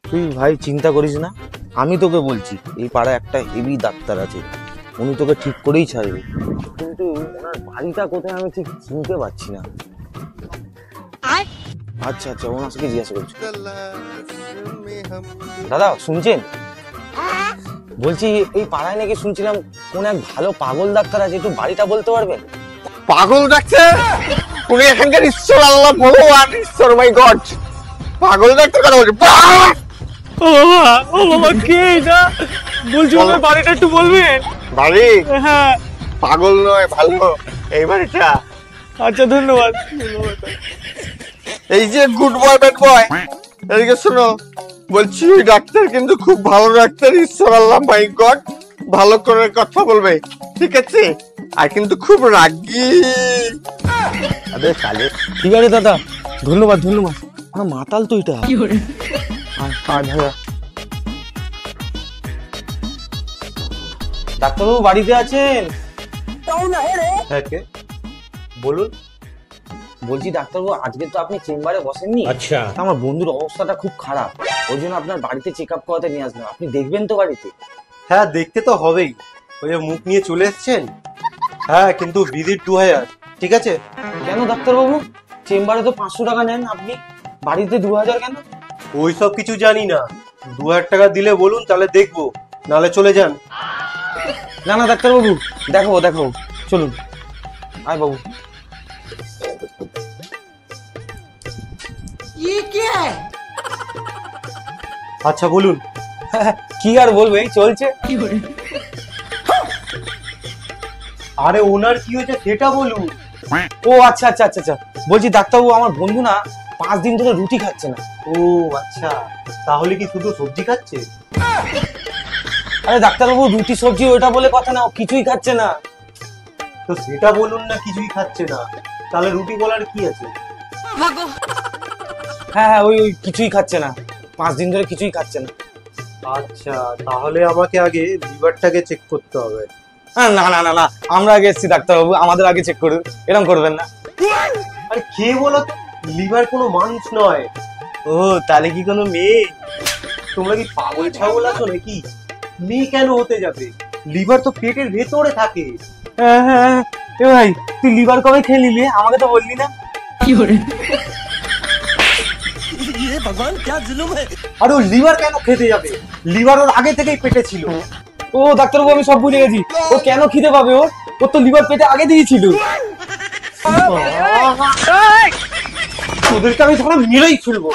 তুই ভাই চিন্তা করিস না, আমি তোকে বলছি এই পাড়ায় একটা হেভি ডাক্তার আছে, উনি তোকে ঠিক করেই ছাড়বে। কিন্তু ওনার বাড়িটা কোথায় আমি ঠিক চিনতে পারছি না। আচ্ছা আচ্ছা, ওনার সাথে জিজ্ঞাসা করছি। দাদা শুনছেন? বলছি এই পাড়ায় নাকি শুনছিলাম কোন এক ভালো পাগল ডাক্তার আছে, একটু বাড়িটা বলতে পারবেন? পাগল ডাক্তার? উনি এখানকার ঈশ্বর, আল্লাহ ভগবান, ঈশ্বর, মাই গড। পাগল ডাক্তার কথা বলছে? ও বাবা, কে এটা? বলছি ওনার বাড়িটা একটু বলবেন? বাড়ি? হ্যাঁ। পাগল নয়, ভালো এই বাড়িটা। আচ্ছা ধন্যবাদ। এই যে গুড বয় ব্যাড বয়, এদিকে শোনো, বলছি ওই ডাক্তার কিন্তু খুব ভালো ডাক্তার, ঈশ্বর, আল্লাহ, মাই গড, ভালো করে কথা বলবে, ঠিক আছে? আর কিন্তু খুব রাগী। আরে কালে ঠিক আছে দাদা, ধন্যবাদ ধন্যবাদ। আমার মাতাল তো এটা। ডাক্তারবাবু বাড়িতে আছেন? হ্যাঁ, কে বলুন? বলছি ডাক্তারবাবু, আজকে তো আপনি চেম্বারে বসেননি। আচ্ছা। আমার বন্ধুর অবস্থাটা খুব খারাপ, ওই জন্য আপনার বাড়িতে চেক আপ করাতে নিয়ে আসলাম। আপনি দেখবেন তো বাড়িতে? হ্যাঁ, দেখতে তো হবেই, ওই যে মুখ নিয়ে চলে এসছেন। হ্যাঁ, কিন্তু ভিজিট 2000, ঠিক আছে? কেন ডাক্তারবাবু, চেম্বারে তো 500 টাকা নেন আপনি, বাড়িতে 2000 কেন? ওই সব কিছু জানি না, 2000 টাকা দিলে বলুন, তাহলে দেখবো, নালে চলে যান। না না ডাক্তারবাবু, দেখাবো দেখাবো, চলুন। আয় বাবু। আচ্ছা বলুন। কি আর বলবো, এই চলছে। আরে ওনার কি হয়েছে সেটা বলুন। ও আচ্ছা আচ্ছা আচ্ছা আচ্ছা, বলছি ডাক্তারবাবু, আমার বন্ধু না 5 দিন ধরে রুটি খাচ্ছে না। ও আচ্ছা, তাহলে কি শুধু সবজি খাচ্ছে? আরে ডাক্তারবাবু, রুটি সবজি ওটা বলে কথা না, ও কিছুই খাচ্ছে না। তো সেটা বলুন না, কিছুই খাচ্ছে না, তাহলে রুটি বলার কি আছে? হ্যাঁ হ্যাঁ, ওই ওই কিছুই খাচ্ছে না, 5 দিন ধরে কিছুই খাচ্ছে না। আচ্ছা, তাহলে আমাকে আগে লিভারটাকে চেক করতে হবে। না না না না, আমরা আগে এসেছি ডাক্তারবাবু, আমাদের আগে চেক করুন, এরকম করবেন না। আরে কে বলো তো, লিভার কোনো মানুষ নয়। ও তাহলে কি কোনো মেয়ে? তোমরা কি পাগল ছাগল আছো নাকি? মেয়ে কেন হতে যাবে? লিভার তো পেটের ভেতরে থাকে। হ্যাঁ হ্যাঁ, এ ভাই তুই লিভার কবে খেয়ে নিলি, আমাকে তো বললি না। আর ও লিভার কেন খেতে যাবে? লিভার ওর আগে থেকেই পেটে ছিল। ও ডাক্তারবাবু, আমি সব বুঝে গেছি, ও কেন খিদে পাবে, ওর তো লিভার পেটে আগে দিয়েছিল। ওদেরকে আমি ধরে মেরেই ফেলবো।